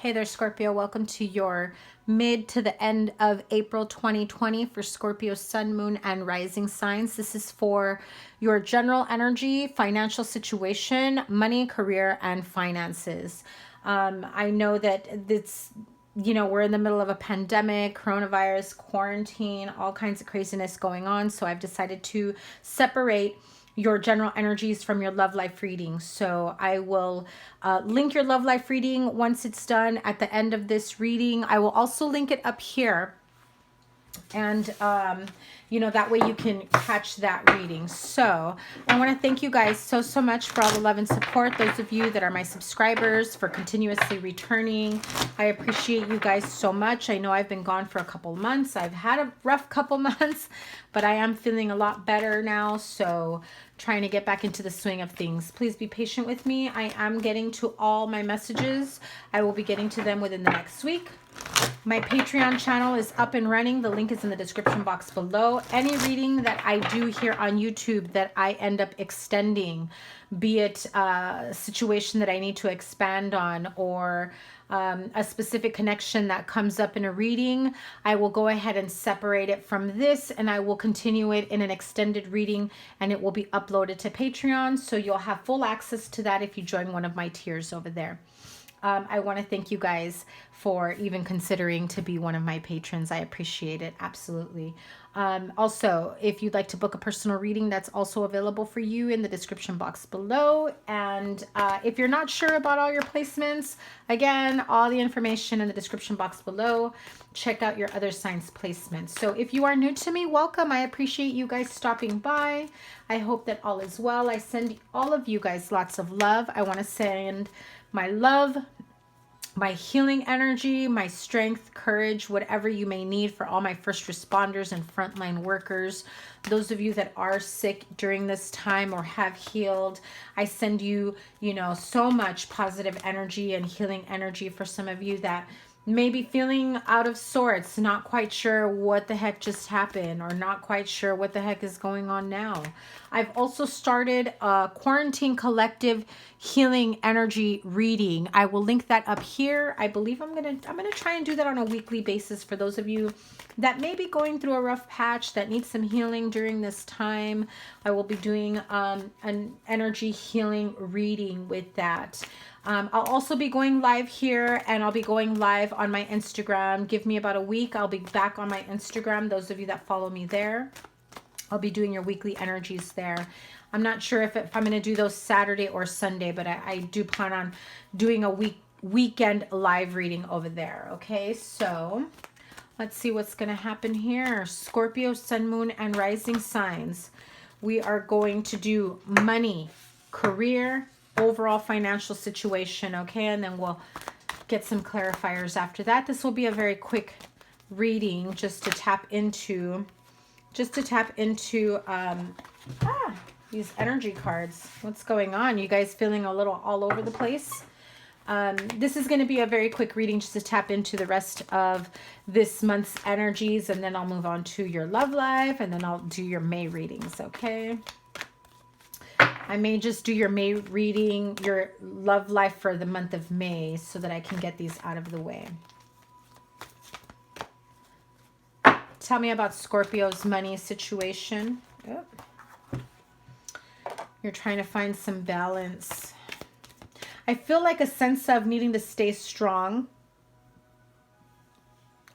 Hey there, Scorpio. Welcome to your mid to the end of April 2020 for Scorpio sun, moon, and rising signs. This is for your general energy, financial situation, money, career, and finances. I know that we're in the middle of a pandemic, coronavirus, quarantine, all kinds of craziness going on. So I've decided to separate your general energies from your love life reading. So I will link your love life reading once it's done at the end of this reading. I will also link it up here. And, that way you can catch that reading. So I want to thank you guys so much for all the love and support. Those of you that are my subscribers, for continuously returning. I appreciate you guys so much. I know I've been gone for a couple months. I've had a rough couple months, but I am feeling a lot better now. So trying to get back into the swing of things. Please be patient with me. I am getting to all my messages. I will be getting to them within the next week. My Patreon channel is up and running. The link is in the description box below. Any reading that I do here on YouTube that I end up extending, be it a situation that I need to expand on or a specific connection that comes up in a reading, I will go ahead and separate it from this, and I will continue it in an extended reading, and it will be uploaded to Patreon. So you'll have full access to that if you join one of my tiers over there. I want to thank you guys for even considering to be one of my patrons. I appreciate it. Absolutely. Also, if you'd like to book a personal reading, that's also available for you in the description box below. And if you're not sure about all your placements, again, all the information in the description box below. Check out your other signs placements. So if you are new to me, welcome. I appreciate you guys stopping by. I hope that all is well. I send all of you guys lots of love. I want to send my love, my healing energy, my strength, courage, whatever you may need for all my first responders and frontline workers. Those of you that are sick during this time or have healed, I send you, so much positive energy and healing energy for some of you that may be feeling out of sorts, not quite sure what the heck just happened or not quite sure what the heck is going on now. I've also started a quarantine collective healing energy reading. I will link that up here. I believe I'm gonna try and do that on a weekly basis for those of you that may be going through a rough patch that needs some healing during this time. I will be doing an energy healing reading with that. I'll also be going live here, and I'll be going live on my Instagram. Give me about a week. I'll be back on my Instagram. Those of you that follow me there, I'll be doing your weekly energies there. I'm not sure if I'm going to do those Saturday or Sunday, but I do plan on doing a weekend live reading over there. Okay, so let's see what's going to happen here. Scorpio, sun, moon, and rising signs. We are going to do money, career, overall financial situation, okay? And then we'll get some clarifiers after that. This will be a very quick reading just to tap into these energy cards. What's going on? You guys feeling a little all over the place? This is going to be a very quick reading just to tap into the rest of this month's energies, and then I'll move on to your love life, and then I'll do your May readings, okay? I may just do your May reading, your love life for the month of May, so that I can get these out of the way. Tell me about Scorpio's money situation. Oh. You're trying to find some balance. I feel like a sense of needing to stay strong.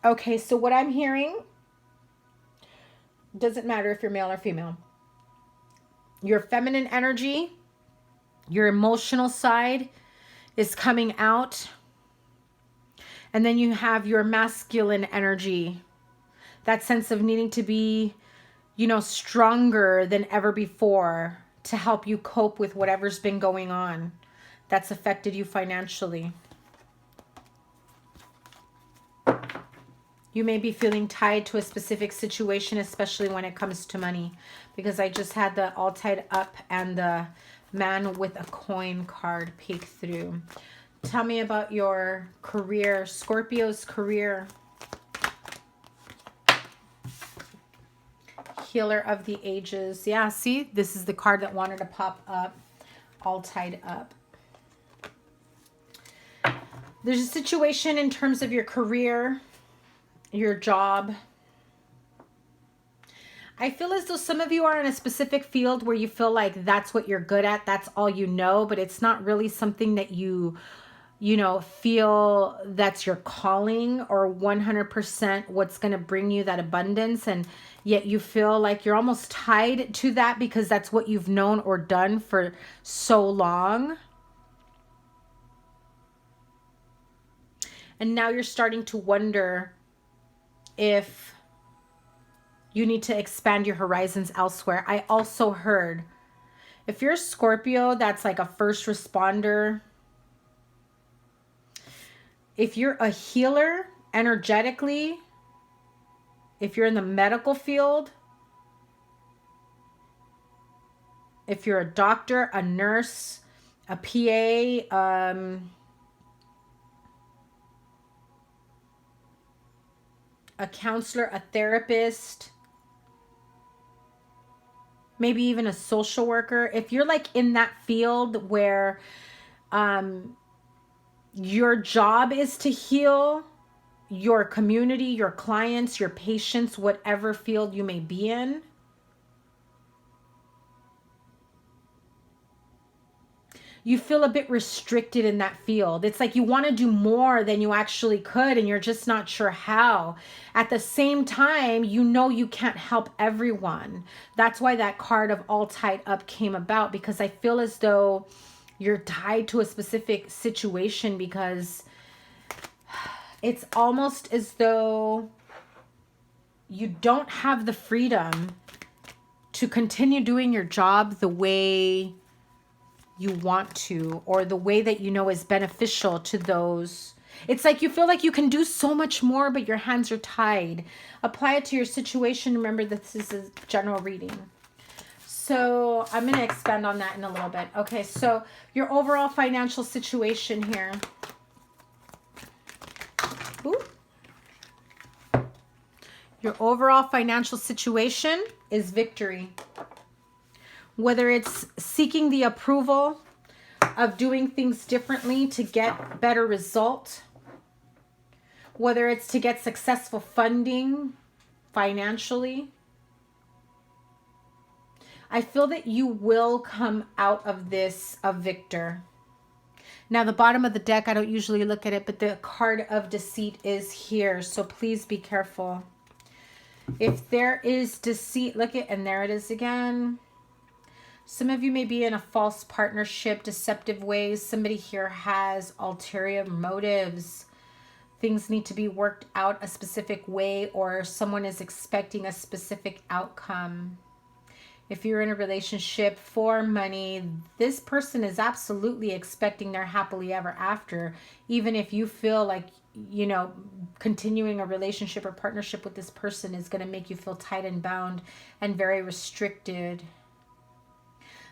Okay, so what I'm hearing, doesn't matter if you're male or female. Your feminine energy, your emotional side is coming out. And then you have your masculine energy. That sense of needing to be, stronger than ever before to help you cope with whatever's been going on that's affected you financially. You may be feeling tied to a specific situation, especially when it comes to money, because I just had the all tied up and the man with a coin card peek through. Tell me about your career, Scorpio's career. Healer of the Ages. Yeah, see, this is the card that wanted to pop up, all tied up. There's a situation in terms of your career, your job. I feel as though some of you are in a specific field where you feel like that's what you're good at, that's all you know, but it's not really something that you know, feel that's your calling or 100% what's going to bring you that abundance. And yet you feel like you're almost tied to that because that's what you've known or done for so long. And now you're starting to wonder if you need to expand your horizons elsewhere. I also heard if you're a Scorpio, that's like a first responder. If you're a healer energetically, if you're in the medical field, if you're a doctor, a nurse, a PA, a counselor, a therapist, maybe even a social worker. If you're like in that field where your job is to heal your community, your clients, your patients, whatever field you may be in, you feel a bit restricted in that field. It's like you want to do more than you actually could, and you're just not sure how. At the same time, you know you can't help everyone. That's why that card of all tied up came about, because I feel as though you're tied to a specific situation, because it's almost as though you don't have the freedom to continue doing your job the way you want to, or the way that you know is beneficial to those. It's like you feel like you can do so much more, but your hands are tied. Apply it to your situation. Remember, this is a general reading. So I'm going to expand on that in a little bit. Okay, so your overall financial situation here. Ooh. Your overall financial situation is victory. Whether it's seeking the approval of doing things differently to get better result, whether it's to get successful funding financially, I feel that you will come out of this a victor. Now, the bottom of the deck, I don't usually look at it, but the card of deceit is here. So please be careful. If there is deceit, look at, and there it is again. Some of you may be in a false partnership, deceptive ways. Somebody here has ulterior motives. Things need to be worked out a specific way, or someone is expecting a specific outcome. If you're in a relationship for money, this person is absolutely expecting their happily ever after. Even if you feel like, you know, continuing a relationship or partnership with this person is going to make you feel tight and bound and very restricted.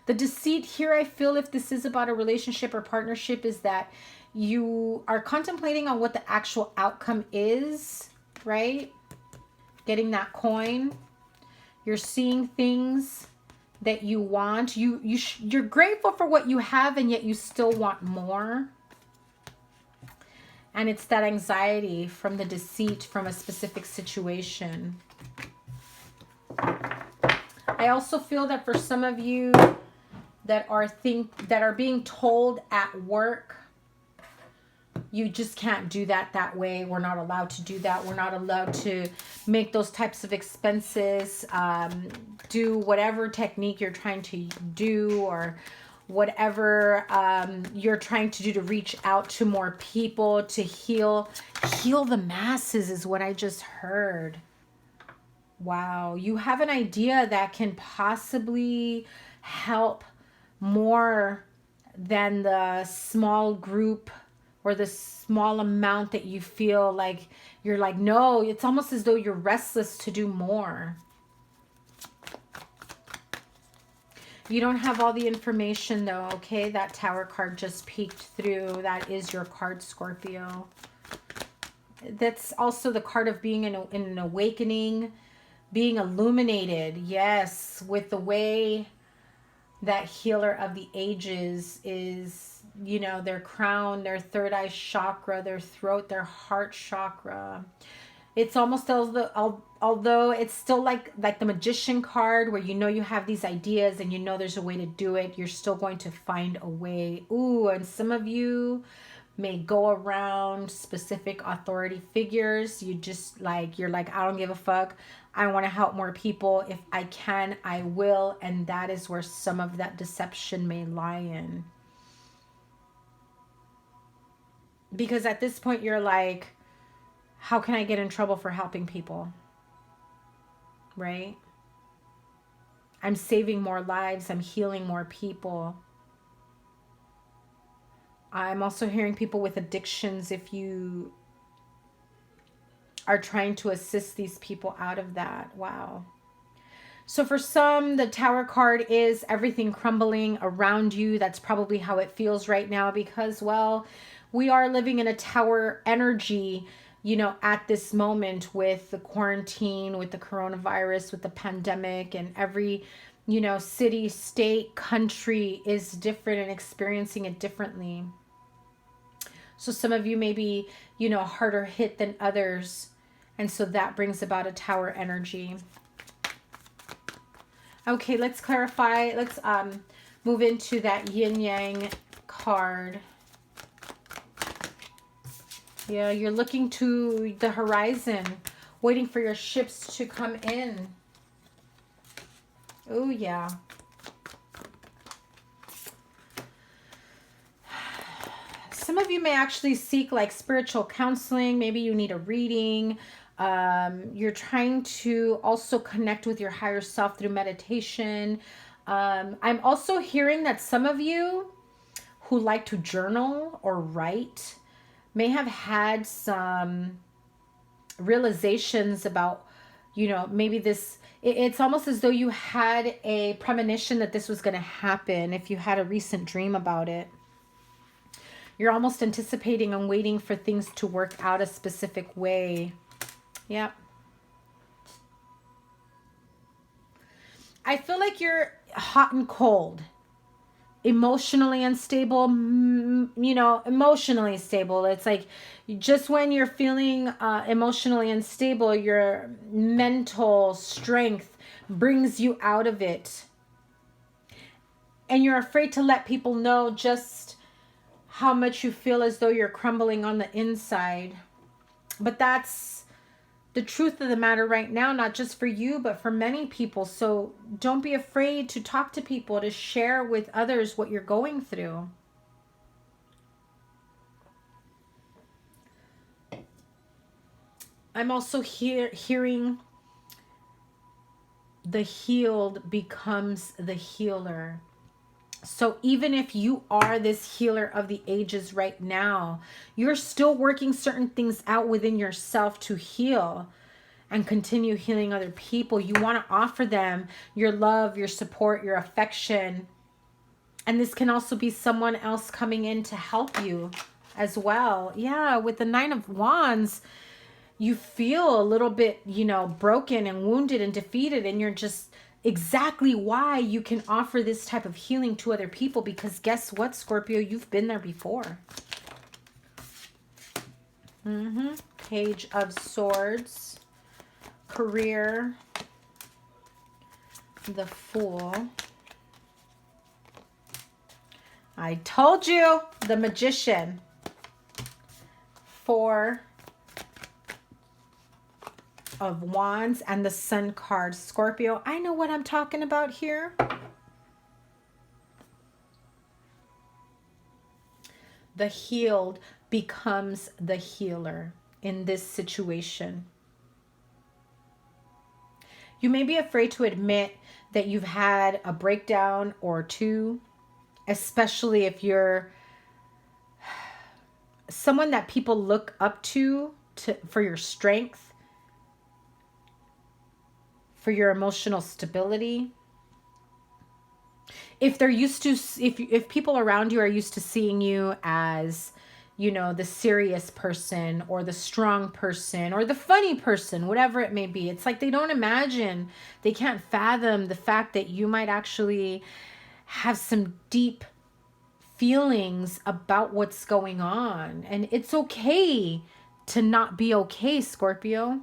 The deceit here, I feel, if this is about a relationship or partnership, is that you are contemplating on what the actual outcome is, right? Getting that coin. You're seeing things that you want. You're grateful for what you have, and yet you still want more. And it's that anxiety from the deceit from a specific situation. I also feel that for some of you that are being told at work, you just can't do that way. We're not allowed to do that. We're not allowed to make those types of expenses, do whatever technique you're trying to do, or whatever you're trying to do to reach out to more people, to heal the masses is what I just heard. Wow, you have an idea that can possibly help more than the small group or the small amount that you feel like you're like, no, it's almost as though you're restless to do more. You don't have all the information though, okay? That Tower card just peeked through. That is your card, Scorpio. That's also the card of being in an awakening, being illuminated. Yes, with the way that Healer of the Ages is you know, their crown, their third eye chakra, their throat, their heart chakra. It's almost although it's still like the magician card where you know you have these ideas and you know there's a way to do it, you're still going to find a way. Ooh, and some of you may go around specific authority figures. You just like, you're like, I don't give a fuck. I want to help more people. If I can, I will. And that is where some of that deception may lie in. Because at this point, you're like, how can I get in trouble for helping people? Right? I'm saving more lives. I'm healing more people. I'm also hearing people with addictions. If you are trying to assist these people out of that. Wow. So for some, the Tower card is everything crumbling around you. That's probably how it feels right now because, well, we are living in a Tower energy, you know, at this moment with the quarantine, with the coronavirus, with the pandemic, and every, you know, city, state, country is different and experiencing it differently. So some of you may be, you know, harder hit than others. And so that brings about a Tower energy. Okay, let's clarify. Let's move into that yin yang card. Yeah, you're looking to the horizon, waiting for your ships to come in. Oh, yeah. Some of you may actually seek like spiritual counseling. Maybe you need a reading. You're trying to also connect with your higher self through meditation. I'm also hearing that some of you who like to journal or write may have had some realizations about, you know, maybe this, it's almost as though you had a premonition that this was going to happen. If you had a recent dream about it, you're almost anticipating and waiting for things to work out a specific way. Yep. I feel like you're hot and cold, emotionally unstable, you know, emotionally stable. It's like just when you're feeling emotionally unstable, your mental strength brings you out of it. And you're afraid to let people know just how much you feel as though you're crumbling on the inside. But that's the truth of the matter right now, not just for you, but for many people. So don't be afraid to talk to people, to share with others what you're going through. I'm also hearing the healed becomes the healer. So even if you are this healer of the ages right now, you're still working certain things out within yourself to heal and continue healing other people. You want to offer them your love, your support, your affection. And this can also be someone else coming in to help you as well. Yeah, with the Nine of Wands, you feel a little bit, you know, broken and wounded and defeated, and you're just exactly why you can offer this type of healing to other people, because guess what, Scorpio, you've been there before. Page of Swords, career, the Fool. I told you, the Magician. Four of Wands and the Sun card. Scorpio, I know what I'm talking about here. The healed becomes the healer in this situation. You may be afraid to admit that you've had a breakdown or two, especially if you're someone that people look up to for your strength, for your emotional stability. If they're used to, if people around you are used to seeing you as, you know, the serious person or the strong person or the funny person, whatever it may be, it's like they don't imagine, they can't fathom the fact that you might actually have some deep feelings about what's going on. And it's okay to not be okay, Scorpio.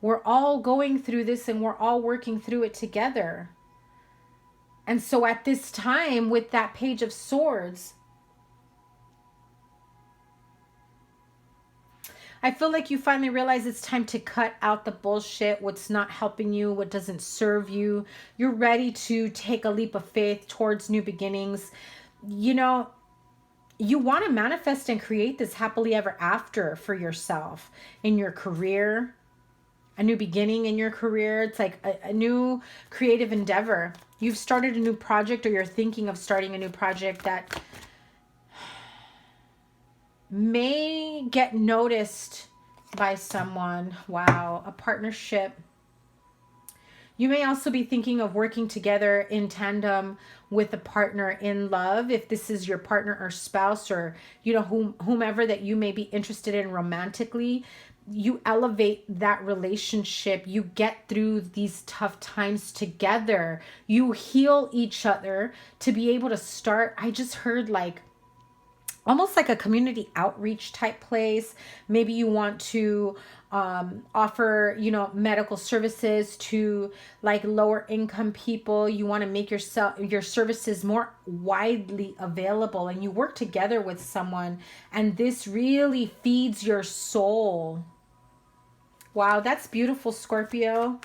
We're all going through this and we're all working through it together. And so at this time, with that Page of Swords, I feel like you finally realize it's time to cut out the bullshit, what's not helping you, what doesn't serve you. You're ready to take a leap of faith towards new beginnings. You know, you want to manifest and create this happily ever after for yourself in your career, a new beginning in your career. It's like a new creative endeavor. You've started a new project, or you're thinking of starting a new project that may get noticed by someone. Wow, a partnership. You may also be thinking of working together in tandem with a partner in love, if this is your partner or spouse, or you know, whomever that you may be interested in romantically. You elevate that relationship. You get through these tough times together. You heal each other to be able to start. I just heard like almost like a community outreach type place. Maybe you want to offer, you know, medical services to like lower income people. You want to make your services more widely available, and you work together with someone, and this really feeds your soul. Wow, that's beautiful, Scorpio.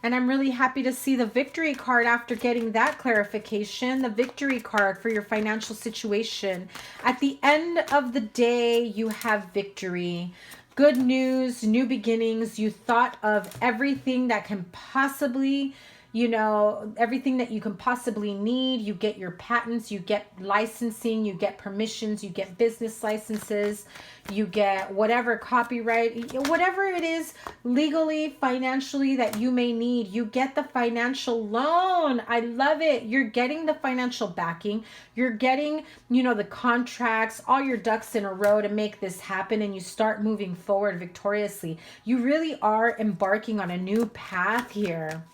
And I'm really happy to see the victory card after getting that clarification. The victory card for your financial situation. At the end of the day, you have victory. Good news, new beginnings. You thought of everything that can possibly, you know, everything that you can possibly need. You get your patents, you get licensing, you get permissions, you get business licenses, you get whatever copyright, whatever it is legally, financially that you may need. You get the financial loan. I love it. You're getting the financial backing. You're getting, you know, the contracts, all your ducks in a row to make this happen, and you start moving forward victoriously. You really are embarking on a new path here.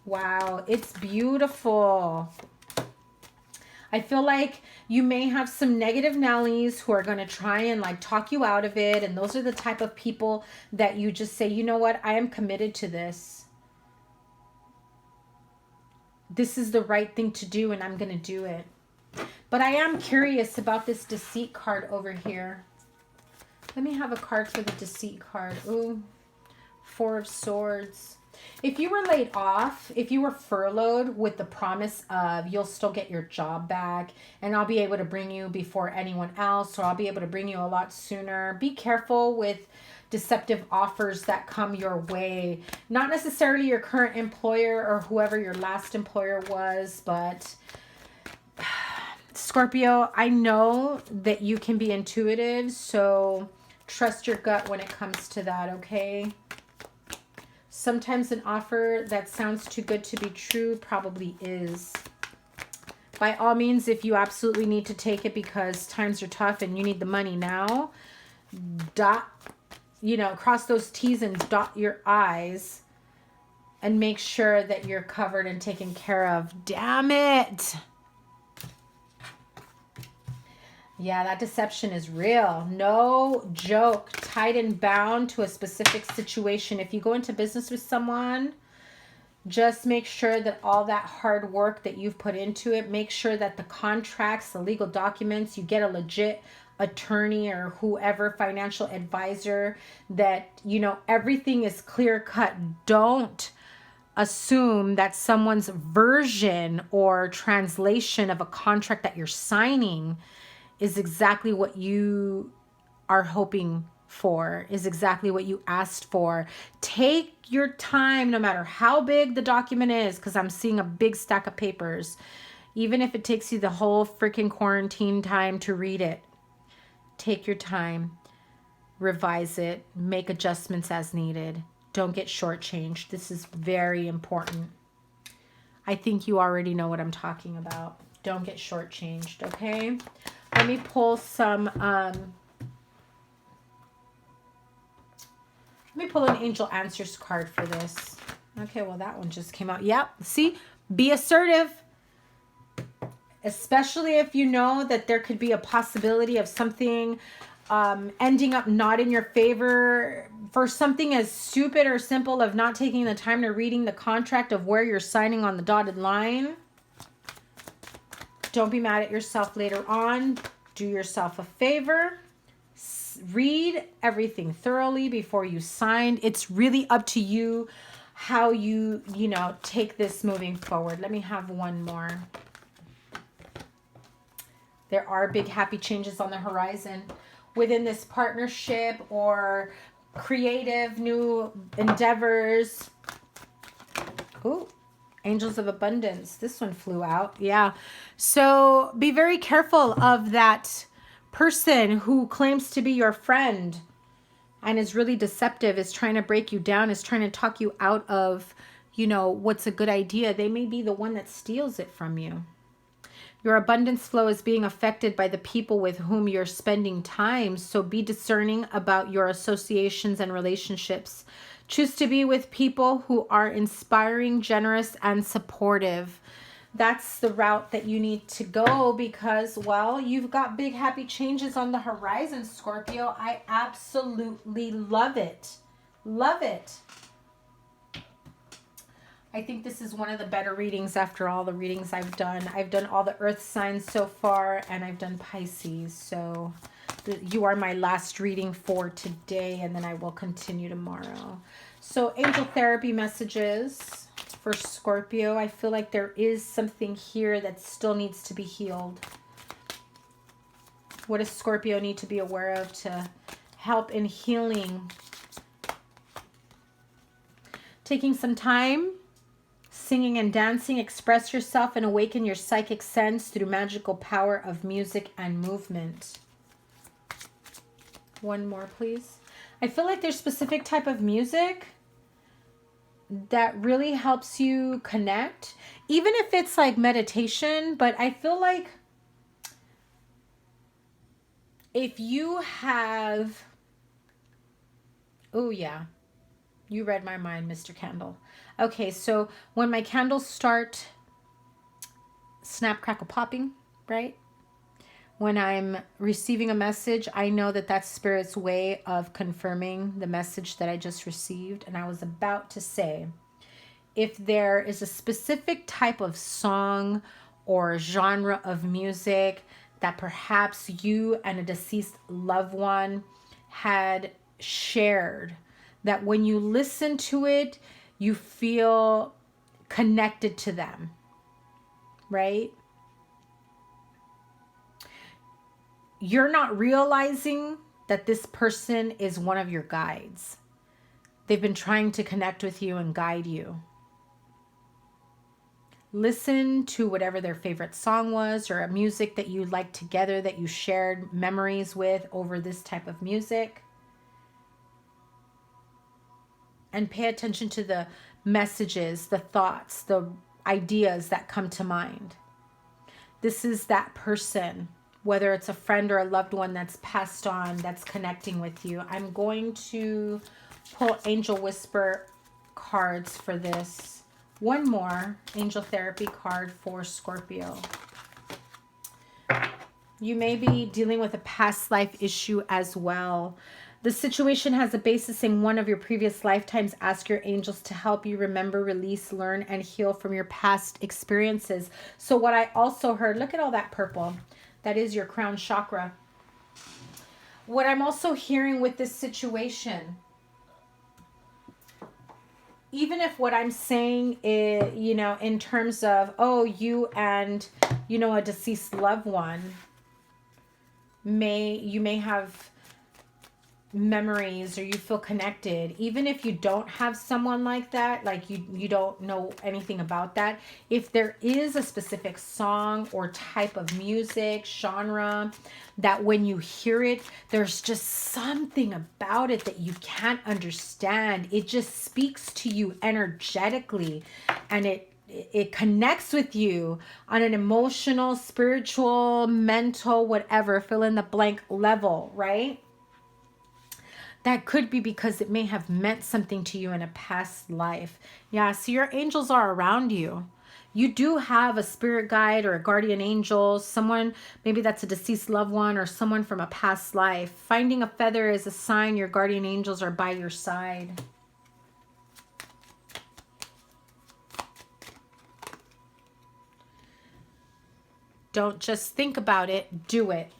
Wow, it's beautiful. I feel like you may have some negative Nellies who are going to try and like talk you out of it. And those are the type of people that you just say, you know what, I am committed to this. This is the right thing to do, and I'm going to do it. But I am curious about this deceit card over here. Let me have a card for the deceit card. Ooh, Four of Swords. If you were laid off, if you were furloughed with the promise of you'll still get your job back, and I'll be able to bring you before anyone else, or I'll be able to bring you a lot sooner. Be careful with deceptive offers that come your way. Not necessarily your current employer or whoever your last employer was, but Scorpio, I know that you can be intuitive, so trust your gut when it comes to that, okay? Sometimes an offer that sounds too good to be true probably is. By all means, if you absolutely need to take it because times are tough and you need the money now, cross those T's and dot your I's and make sure that you're covered and taken care of. Damn it. Yeah, that deception is real. No joke. Tied and bound to a specific situation. If you go into business with someone, just make sure that all that hard work that you've put into it, make sure that the contracts, the legal documents, you get a legit attorney or whoever, financial advisor, that, you know, everything is clear cut. Don't assume that someone's version or translation of a contract that you're signing is exactly what you are hoping for, is exactly what you asked for. Take your time, no matter how big the document is, because I'm seeing a big stack of papers. Even if it takes you the whole freaking quarantine time to read it, take your time, revise it, make adjustments as needed. Don't get shortchanged. This is very important. I think you already know what I'm talking about. Don't get shortchanged, okay? Let me pull some, let me pull an Angel Answers card for this. Okay, well, that one just came out. Yep, see? Be assertive. especially if you know that there could be a possibility of something ending up not in your favor for something as stupid or simple of not taking the time to reading the contract of where you're signing on the dotted line. Don't be mad at yourself later on. Do yourself a favor. Read everything thoroughly before you sign. It's really up to you how you take this moving forward. Let me have one more. There are big happy changes on the horizon within this partnership or creative new endeavors. Ooh, Angels of Abundance. This one flew out. Yeah. So be very careful of that person who claims to be your friend and is really deceptive, is trying to break you down, is trying to talk you out of, what's a good idea. They may be the one that steals it from you. Your abundance flow is being affected by the people with whom you're spending time. So be discerning about your associations and relationships. Choose to be with people who are inspiring, generous, and supportive. That's the route that you need to go because, well, you've got big happy changes on the horizon, Scorpio. I absolutely love it. Love it. I think this is one of the better readings after all the readings I've done. I've done all the earth signs so far, and I've done Pisces. So you are my last reading for today, and then I will continue tomorrow. So angel therapy messages for Scorpio. I feel like there is something here that still needs to be healed. What does Scorpio need to be aware of to help in healing? Taking some time, singing and dancing, express yourself and awaken your psychic sense through magical power of music and movement. One more, please. I feel like there's specific type of music that really helps you connect, even if it's like meditation. But I feel like if you have, oh yeah, you read my mind, Mr. Candle. Okay, so when my candles start snap, crackle, popping, right? When I'm receiving a message, I know that that's Spirit's way of confirming the message that I just received. And I was about to say, if there is a specific type of song or genre of music that perhaps you and a deceased loved one had shared, that when you listen to it, you feel connected to them, right? You're not realizing that this person is one of your guides. They've been trying to connect with you and guide you. Listen to whatever their favorite song was or a music that you liked together that you shared memories with over this type of music. And pay attention to the messages, the thoughts, the ideas that come to mind. This is that person, whether it's a friend or a loved one that's passed on, that's connecting with you. I'm going to pull Angel Whisper cards for this. One more Angel Therapy card for Scorpio. You may be dealing with a past life issue as well. The situation has a basis in one of your previous lifetimes. Ask your angels to help you remember, release, learn, and heal from your past experiences. So what I also heard, look at all that purple. That is your crown chakra. What I'm also hearing with this situation, even if what I'm saying is, in terms of, oh, you and, a deceased loved one, you may have memories or you feel connected, even if you don't have someone like that, like you don't know anything about that. If there is a specific song or type of music genre that when you hear it, there's just something about it that you can't understand. It just speaks to you energetically, and it connects with you on an emotional, spiritual, mental, whatever, fill in the blank level, right? That could be because it may have meant something to you in a past life. Yeah, so your angels are around you. you do have a spirit guide or a guardian angel, someone, maybe that's a deceased loved one or someone from a past life. Finding a feather is a sign your guardian angels are by your side. Don't just think about it, do it.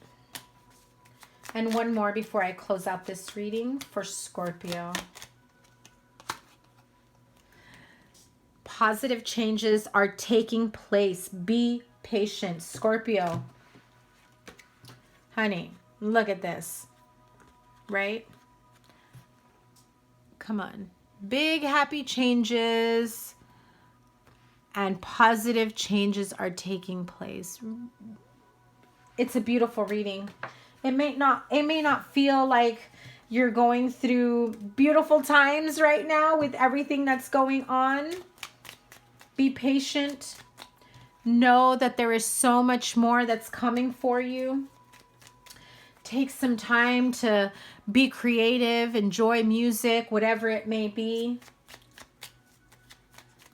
And one more before I close out this reading for Scorpio. Positive changes are taking place. Be patient, Scorpio. Honey, look at this, right? Come on. Big happy changes and positive changes are taking place. It's a beautiful reading. It may not feel like you're going through beautiful times right now with everything that's going on. Be patient. Know that there is so much more that's coming for you. Take some time to be creative, enjoy music, whatever it may be.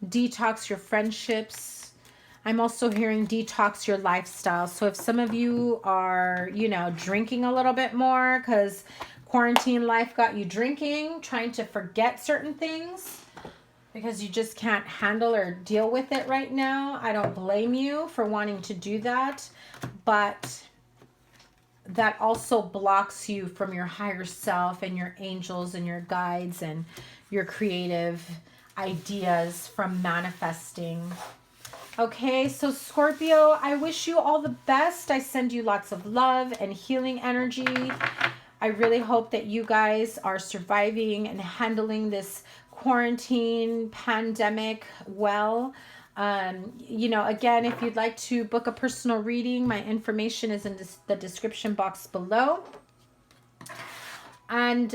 Detox your friendships. I'm also hearing detox your lifestyle. So if some of you are, you know, drinking a little bit more because quarantine life got you drinking, trying to forget certain things because you just can't handle or deal with it right now, I don't blame you for wanting to do that. But that also blocks you from your higher self and your angels and your guides and your creative ideas from manifesting. Okay, so Scorpio, I wish you all the best. I send you lots of love and healing energy. I really hope that you guys are surviving and handling this quarantine pandemic well. You know, again, if you'd like to book a personal reading, my information is in the description box below. And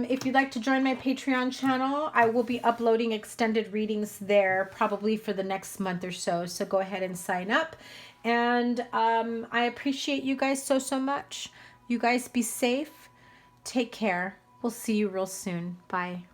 if you'd like to join my Patreon channel, I will be uploading extended readings there probably for the next month or so. So go ahead and sign up. And I appreciate you guys so much. You guys be safe. Take care. We'll see you real soon. Bye.